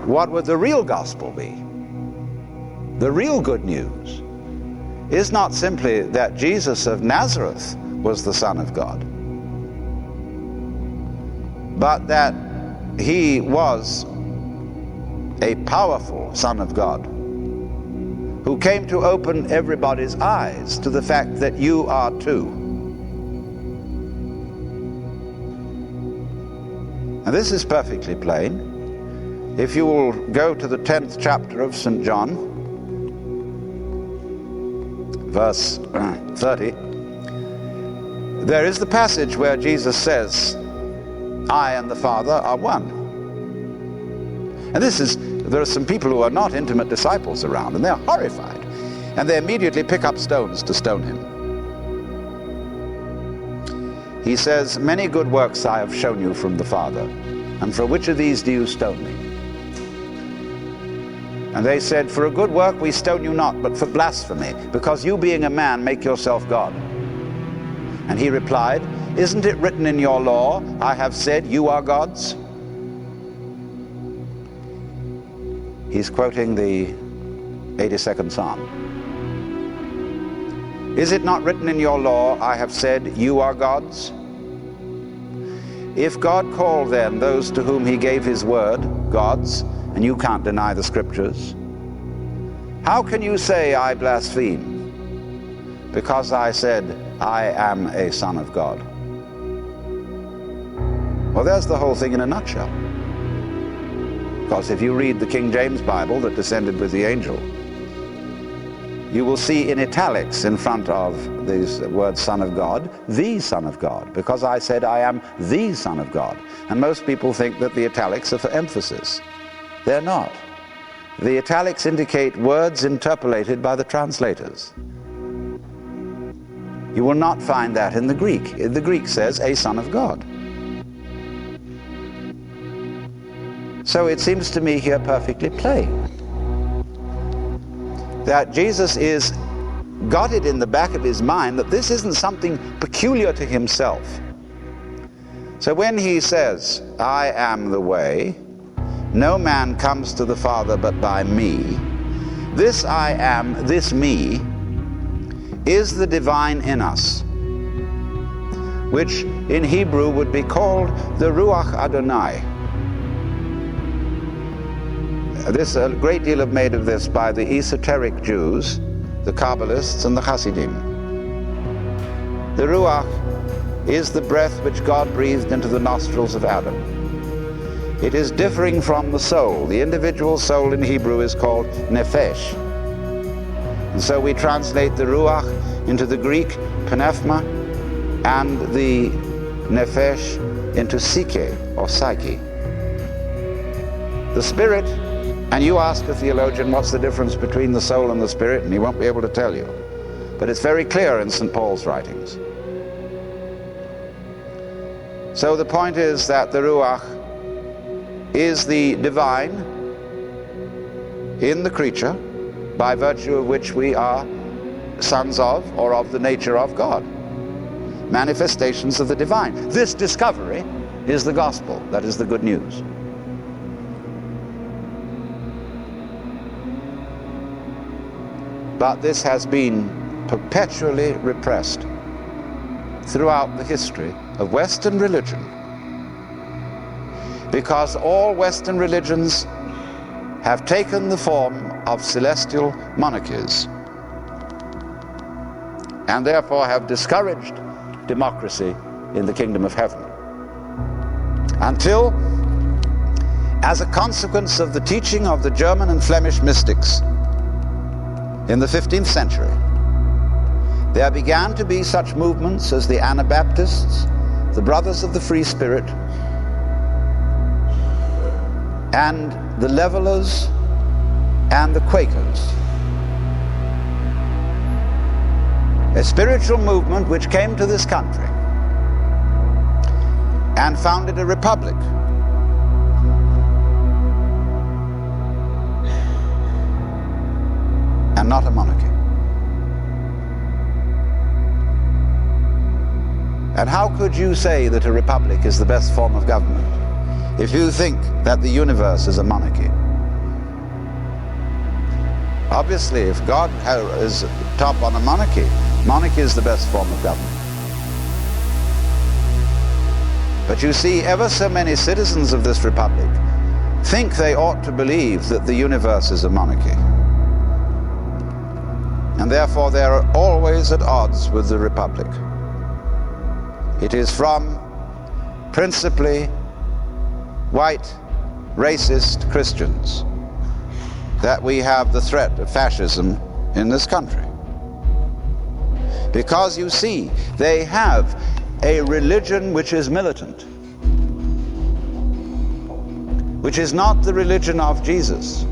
what would the real gospel be? The real good news is not simply that Jesus of Nazareth was the Son of God, but that he was a powerful Son of God who came to open everybody's eyes to the fact that you are too. And this is perfectly plain. If you will go to the 10th chapter of St. John, verse 30, there is the passage where Jesus says, I and the Father are one. And there are some people who are not intimate disciples around, and they're horrified. And they immediately pick up stones to stone him. He says, many good works I have shown you from the Father, and for which of these do you stone me? And they said, for a good work we stone you not, but for blasphemy, because you being a man make yourself God. And he replied, isn't it written in your law, I have said you are gods? He's quoting the 82nd Psalm. Is it not written in your law, I have said you are gods? If God called then those to whom he gave his word gods, and you can't deny the scriptures, how can you say I blaspheme? Because I said I am a son of God. Well, there's the whole thing in a nutshell. Because if you read the King James Bible that descended with the angel, you will see in italics in front of these words Son of God, the Son of God, because I said I am the Son of God. And most people think that the italics are for emphasis. They're not. The italics indicate words interpolated by the translators. You will not find that in the Greek. The Greek says a Son of God. So it seems to me here perfectly plain that Jesus is got it in the back of his mind that this isn't something peculiar to himself. So when he says, I am the way, no man comes to the Father but by me, this I am, this me, is the divine in us, which in Hebrew would be called the Ruach Adonai. There's a great deal made of this by the esoteric Jews, the Kabbalists and the Hasidim. The Ruach is the breath which God breathed into the nostrils of Adam. It is differing from the soul. The individual soul in Hebrew is called nephesh. And so we translate the Ruach into the Greek pneuma and the nephesh into psyche or psyche. The spirit. And you ask a theologian what's the difference between the soul and the spirit, and he won't be able to tell you. But it's very clear in St. Paul's writings. So the point is that the Ruach is the divine in the creature, by virtue of which we are sons of, or of the nature of God. Manifestations of the divine. This discovery is the gospel, that is the good news. But this has been perpetually repressed throughout the history of Western religion, because all Western religions have taken the form of celestial monarchies and therefore have discouraged democracy in the kingdom of heaven. Until, as a consequence of the teaching of the German and Flemish mystics in the 15th century, there began to be such movements as the Anabaptists, the Brothers of the Free Spirit, and the Levelers and the Quakers. A spiritual movement which came to this country and founded a republic. And not a monarchy. And how could you say that a republic is the best form of government if you think that the universe is a monarchy? Obviously, if God is top on a monarchy, monarchy is the best form of government. But you see, ever so many citizens of this republic think they ought to believe that the universe is a monarchy. And therefore they are always at odds with the republic. It is from principally white, racist Christians that we have the threat of fascism in this country. Because you see, they have a religion which is militant, which is not the religion of Jesus,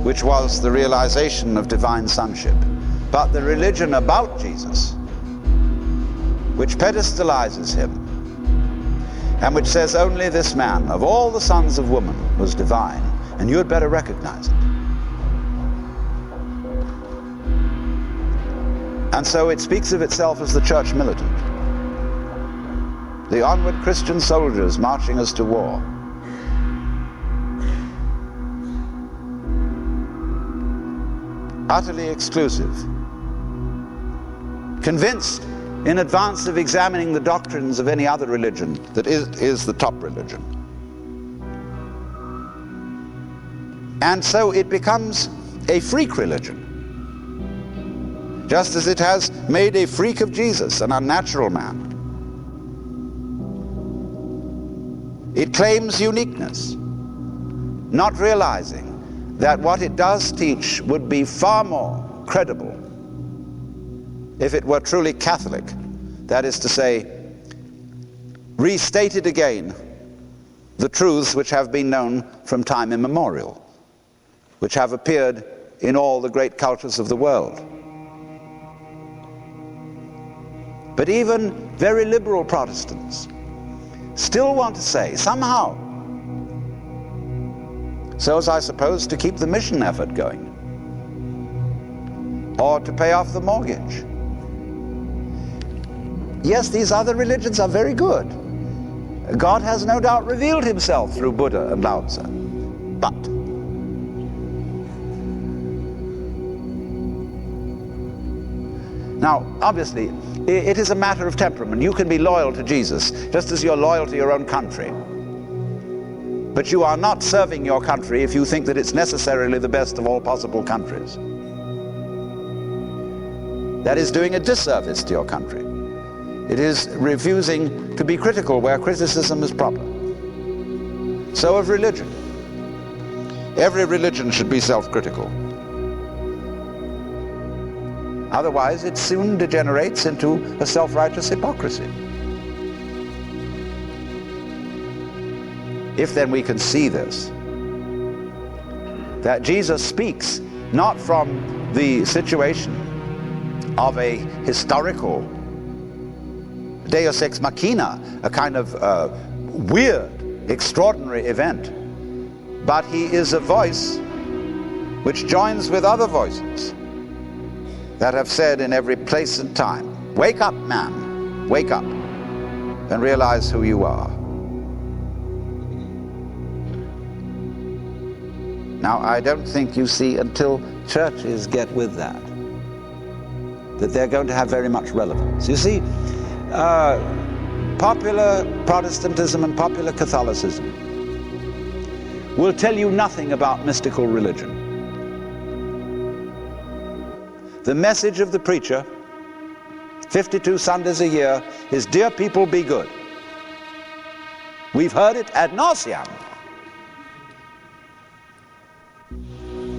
which was the realization of divine sonship, but the religion about Jesus, which pedestalizes him, and which says only this man, of all the sons of woman, was divine, and you had better recognize it. And so it speaks of itself as the church militant, the onward Christian soldiers marching us to war. Utterly exclusive, convinced in advance of examining the doctrines of any other religion that is the top religion. And so it becomes a freak religion, just as it has made a freak of Jesus, an unnatural man. It claims uniqueness, not realizing that what it does teach would be far more credible if it were truly Catholic. That is to say, restated again the truths which have been known from time immemorial, which have appeared in all the great cultures of the world. But even very liberal Protestants still want to say, somehow, so as I suppose to keep the mission effort going, or to pay off the mortgage. Yes, these other religions are very good. God has no doubt revealed himself through Buddha and Lao Tzu. But now, obviously, it is a matter of temperament. You can be loyal to Jesus, just as you're loyal to your own country. But you are not serving your country if you think that it's necessarily the best of all possible countries. That is doing a disservice to your country. It is refusing to be critical where criticism is proper. So of religion. Every religion should be self-critical. Otherwise, it soon degenerates into a self-righteous hypocrisy. If then we can see this, that Jesus speaks not from the situation of a historical deus ex machina, a kind of weird, extraordinary event, but he is a voice which joins with other voices that have said in every place and time, wake up, man, wake up, and realize who you are. Now, I don't think, you see, until churches get with that they're going to have very much relevance. You see, popular Protestantism and popular Catholicism will tell you nothing about mystical religion. The message of the preacher, 52 Sundays a year, is, dear people, be good. We've heard it ad nauseam.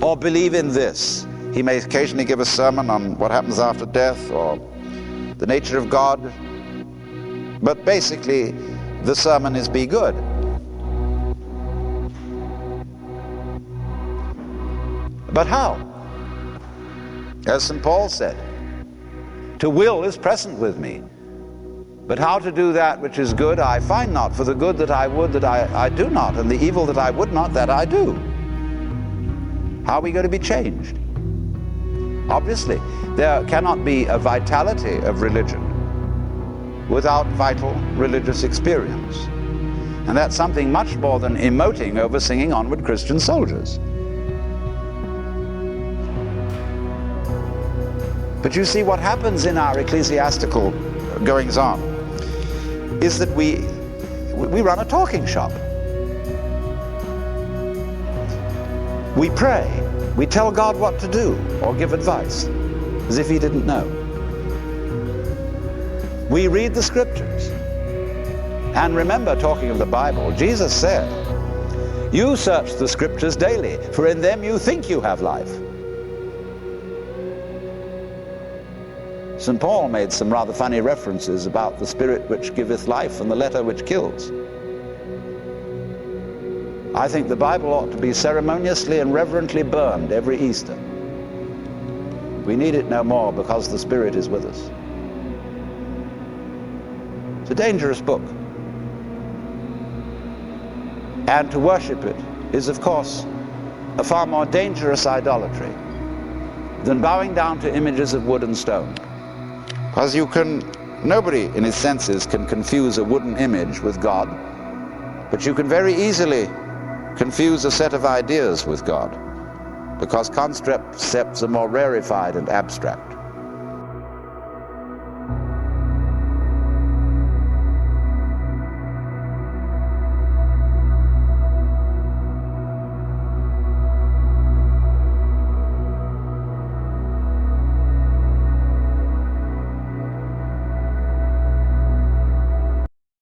Or believe in this. He may occasionally give a sermon on what happens after death or the nature of God, but basically the sermon is be good. But how? As St. Paul said, to will is present with me, but how to do that which is good I find not, for the good that I would that I do not, and the evil that I would not that I do. How are we going to be changed? Obviously, there cannot be a vitality of religion without vital religious experience. And that's something much more than emoting over singing Onward Christian Soldiers. But you see, what happens in our ecclesiastical goings-on is that we run a talking shop. We pray. We tell God what to do or give advice, as if he didn't know. We read the scriptures. And remember, talking of the Bible, Jesus said, "You search the scriptures daily, for in them you think you have life." St. Paul made some rather funny references about the spirit which giveth life and the letter which kills. I think the Bible ought to be ceremoniously and reverently burned every Easter. We need it no more because the Spirit is with us. It's a dangerous book. And to worship it is, of course, a far more dangerous idolatry than bowing down to images of wood and stone. Because nobody in his senses can confuse a wooden image with God, but you can very easily confuse a set of ideas with God, because concepts are more rarefied and abstract.